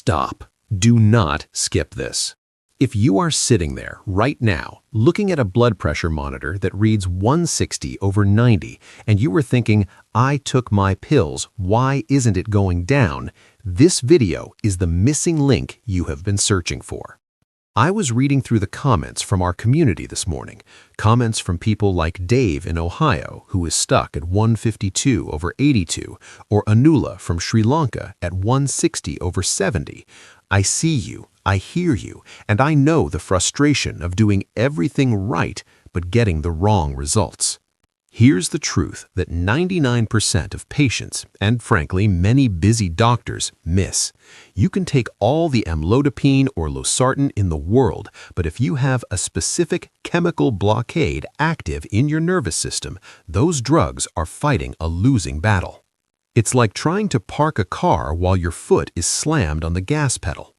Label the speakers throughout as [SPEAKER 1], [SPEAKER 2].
[SPEAKER 1] Stop. Do not skip this. If you are sitting there right now, looking at a blood pressure monitor that reads 160/90, and you were thinking, I took my pills, why isn't it going down? This video is the missing link you have been searching for. I was reading through the comments from our community this morning, comments from people like Dave in Ohio, who is stuck at 152/82, or Anula from Sri Lanka at 160/70. I see you, I hear you, and I know the frustration of doing everything right but getting the wrong results. Here's the truth that 99% of patients, and frankly many busy doctors, miss. You can take all the amlodipine or losartan in the world, but if you have a specific chemical blockade active in your nervous system, those drugs are fighting a losing battle. It's like trying to park a car while your foot is slammed on the gas pedal.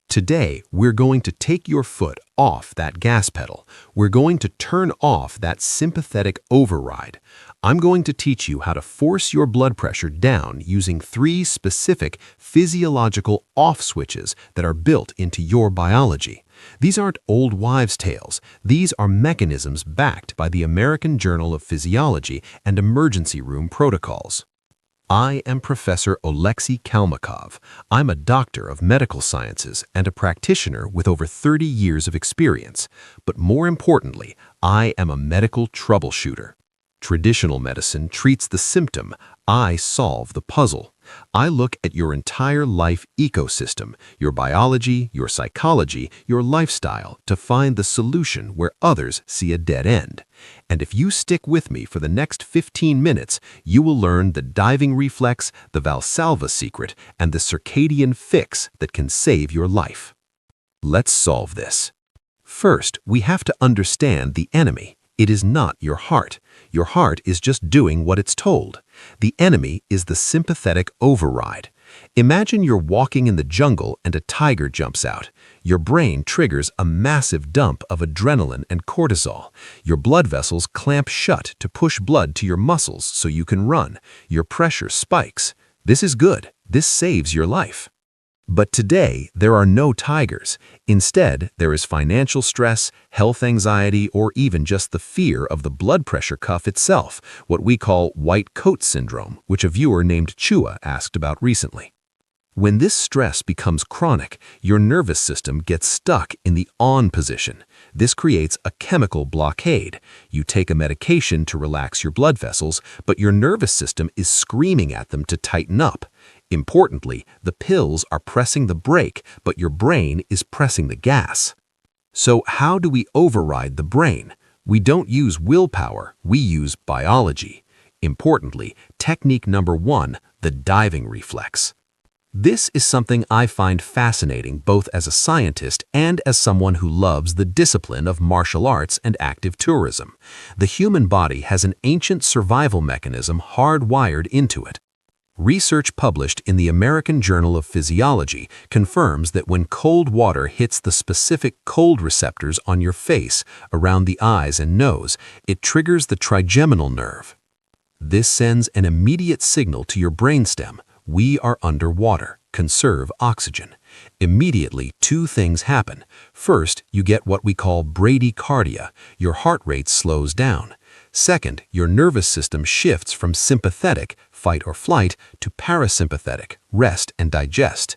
[SPEAKER 1] Today, we're going to take your foot off that gas pedal. We're going to turn off that sympathetic override. I'm going to teach you how to force your blood pressure down using 3 specific physiological off switches that are built into your biology. These aren't old wives' tales. These are mechanisms backed by the American Journal of Physiology and emergency room protocols. I am Professor Oleksii Kalmykov. I'm a doctor of medical sciences and a practitioner with over 30 years of experience. But more importantly, I am a medical troubleshooter. Traditional medicine treats the symptom. I solve the puzzle. I look at your entire life ecosystem, your biology, your psychology, your lifestyle, to find the solution where others see a dead end. And if you stick with me for the next 15 minutes, you will learn the diving reflex, the Valsalva secret, and the circadian fix that can save your life. Let's solve this. First, we have to understand the enemy. It is not your heart. Your heart is just doing what it's told. The enemy is the sympathetic override. Imagine you're walking in the jungle and a tiger jumps out. Your brain triggers a massive dump of adrenaline and cortisol. Your blood vessels clamp shut to push blood to your muscles so you can run. Your pressure spikes. This is good. This saves your life. But today, there are no tigers. Instead, there is financial stress, health anxiety, or even just the fear of the blood pressure cuff itself, what we call white coat syndrome, which a viewer named Chua asked about recently. When this stress becomes chronic, your nervous system gets stuck in the on position. This creates a chemical blockade. You take a medication to relax your blood vessels, but your nervous system is screaming at them to tighten up. Importantly, the pills are pressing the brake, but your brain is pressing the gas. So how do we override the brain? We don't use willpower, we use biology. Importantly, technique number 1, the diving reflex. This is something I find fascinating both as a scientist and as someone who loves the discipline of martial arts and active tourism. The human body has an ancient survival mechanism hardwired into it. Research published in the American Journal of Physiology confirms that when cold water hits the specific cold receptors on your face, around the eyes and nose, it triggers the trigeminal nerve. This sends an immediate signal to your brainstem. We are underwater. Conserve oxygen. Immediately, 2 things happen. First, you get what we call bradycardia. Your heart rate slows down. Second, your nervous system shifts from sympathetic, fight or flight, to parasympathetic, rest and digest.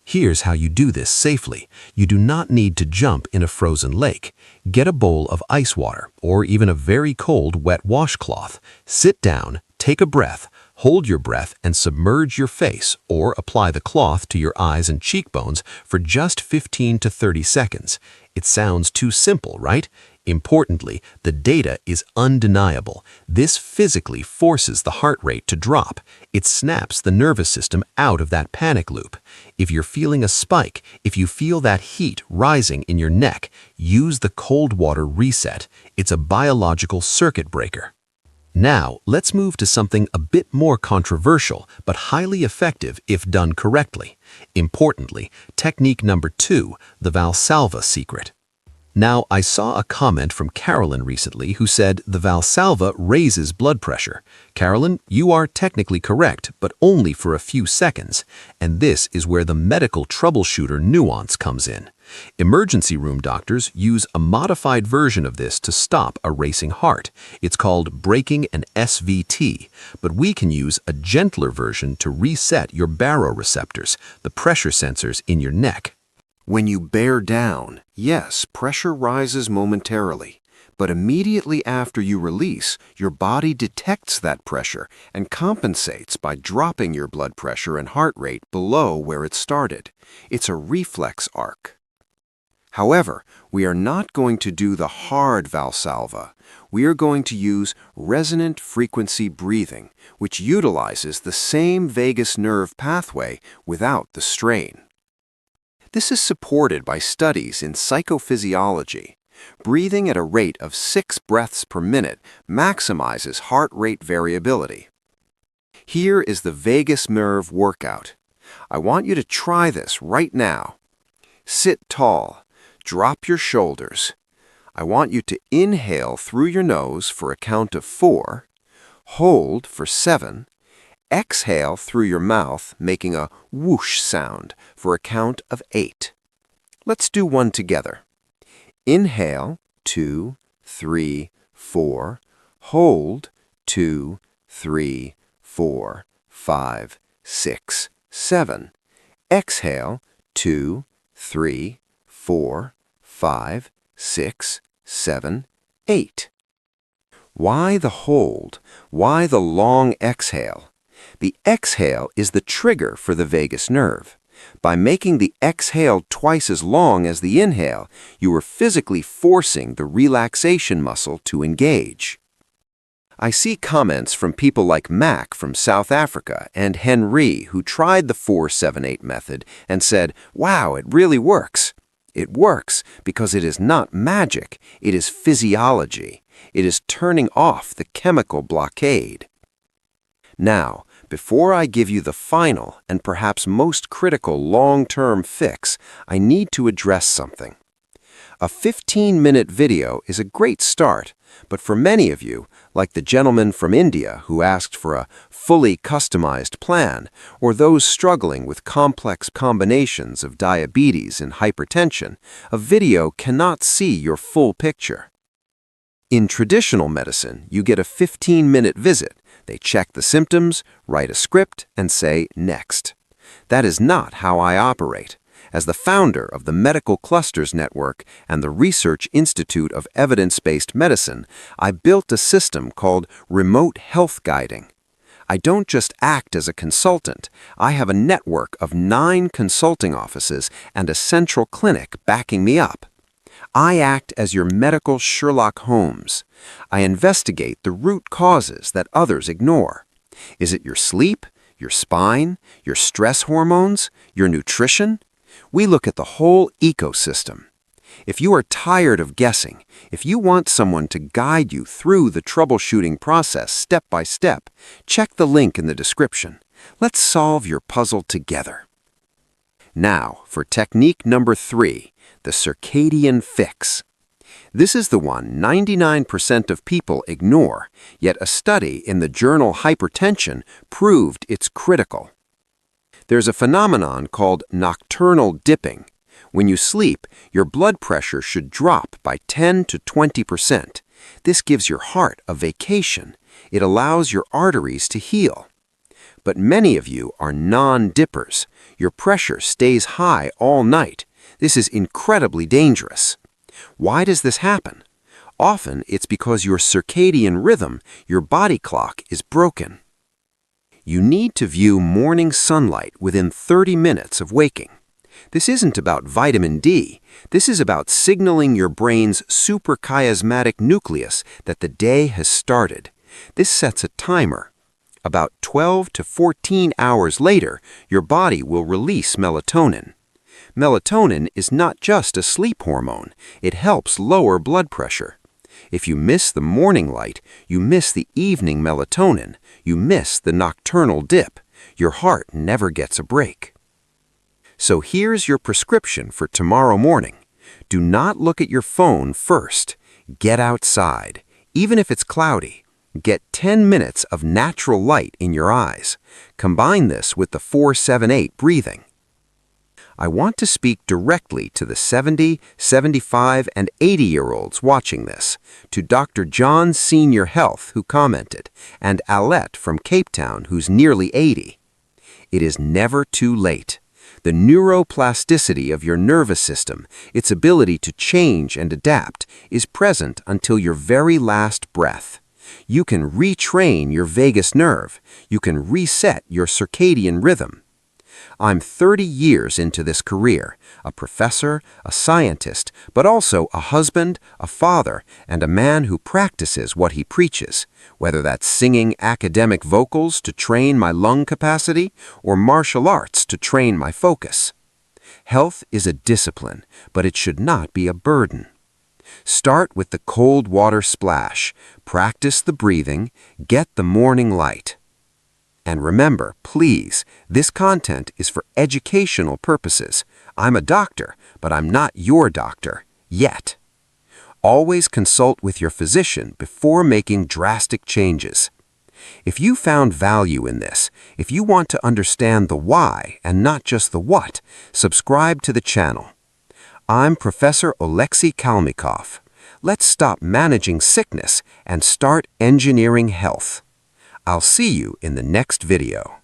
[SPEAKER 1] Here's how you do this safely. You do not need to jump in a frozen lake. Get a bowl of ice water, or even a very cold wet washcloth. Sit down, take a breath, hold your breath and submerge your face, or apply the cloth to your eyes and cheekbones for just 15 to 30 seconds. It sounds too simple, right? Importantly, the data is undeniable. This physically forces the heart rate to drop. It snaps the nervous system out of that panic loop. If you're feeling a spike, if you feel that heat rising in your neck, use the cold water reset. It's a biological circuit breaker. Now, let's move to something a bit more controversial, but highly effective if done correctly. Importantly, technique number 2, the Valsalva secret. Now, I saw a comment from Carolyn recently who said the Valsalva raises blood pressure. Carolyn, you are technically correct, but only for a few seconds. And this is where the medical troubleshooter nuance comes in. Emergency room doctors use a modified version of this to stop a racing heart. It's called breaking an SVT, but we can use a gentler version to reset your baroreceptors, the pressure sensors in your neck.
[SPEAKER 2] When you bear down, yes, pressure rises momentarily, but immediately after you release, your body detects that pressure and compensates by dropping your blood pressure and heart rate below where it started. It's a reflex arc. However, we are not going to do the hard Valsalva. We are going to use resonant frequency breathing, which utilizes the same vagus nerve pathway without the strain. This is supported by studies in Psychophysiology. Breathing at a rate of 6 breaths per minute maximizes heart rate variability. Here is the vagus nerve workout. I want you to try this right now. Sit tall. Drop your shoulders. I want you to inhale through your nose for a count of 4, hold for 7, exhale through your mouth, making a whoosh sound for a count of 8. Let's do one together. Inhale, 2, 3, 4. Hold, 2, 3, 4, 5, 6, 7. Exhale, 2, 3, 4, 5, 6, 7, 8. Why the hold? Why the long exhale? The exhale is the trigger for the vagus nerve. By making the exhale twice as long as the inhale, you are physically forcing the relaxation muscle to engage. I see comments from people like Mac from South Africa and Henry who tried the 4-7-8 method and said, "Wow, it really works." It works because it is not magic, it is physiology. It is turning off the chemical blockade. Now, before I give you the final and perhaps most critical long-term fix, I need to address something. A 15-minute video is a great start, but for many of you, like the gentleman from India who asked for a fully customized plan, or those struggling with complex combinations of diabetes and hypertension, a video cannot see your full picture. In traditional medicine, you get a 15-minute visit. They check the symptoms, write a script, and say, "Next." That is not how I operate. As the founder of the Medical Clusters Network and the Research Institute of Evidence-Based Medicine, I built a system called Remote Health Guiding. I don't just act as a consultant. I have a network of 9 consulting offices and a central clinic backing me up. I act as your medical Sherlock Holmes. I investigate the root causes that others ignore. Is it your sleep, your spine, your stress hormones, your nutrition? We look at the whole ecosystem. If you are tired of guessing, if you want someone to guide you through the troubleshooting process step by step, check the link in the description. Let's solve your puzzle together. Now, for technique number 3, the circadian fix. This is the one 99% of people ignore, yet a study in the journal Hypertension proved it's critical. There's a phenomenon called nocturnal dipping. When you sleep, your blood pressure should drop by 10 to 20%. This gives your heart a vacation. It allows your arteries to heal. But many of you are non-dippers. Your pressure stays high all night. This is incredibly dangerous. Why does this happen? Often it's because your circadian rhythm, your body clock, is broken. You need to view morning sunlight within 30 minutes of waking. This isn't about vitamin D. This is about signaling your brain's suprachiasmatic nucleus that the day has started. This sets a timer. About 12 to 14 hours later, your body will release melatonin. Melatonin is not just a sleep hormone. It helps lower blood pressure. If you miss the morning light, you miss the evening melatonin. You miss the nocturnal dip. Your heart never gets a break. So here's your prescription for tomorrow morning. Do not look at your phone first. Get outside, even if it's cloudy. Get 10 minutes of natural light in your eyes. Combine this with the 4-7-8 breathing. I want to speak directly to the 70, 75, and 80-year-olds watching this, to Dr. John Senior Health, who commented, and Alette from Cape Town, who's nearly 80. It is never too late. The neuroplasticity of your nervous system, its ability to change and adapt, is present until your very last breath. You can retrain your vagus nerve. You can reset your circadian rhythm. I'm 30 years into this career, a professor, a scientist, but also a husband, a father, and a man who practices what he preaches, whether that's singing academic vocals to train my lung capacity or martial arts to train my focus. Health is a discipline, but it should not be a burden. Start with the cold water splash, practice the breathing, get the morning light. And remember, please, this content is for educational purposes. I'm a doctor, but I'm not your doctor, yet. Always consult with your physician before making drastic changes. If you found value in this, if you want to understand the why and not just the what, subscribe to the channel. I'm Professor Oleksii Kalmykov. Let's stop managing sickness and start engineering health. I'll see you in the next video.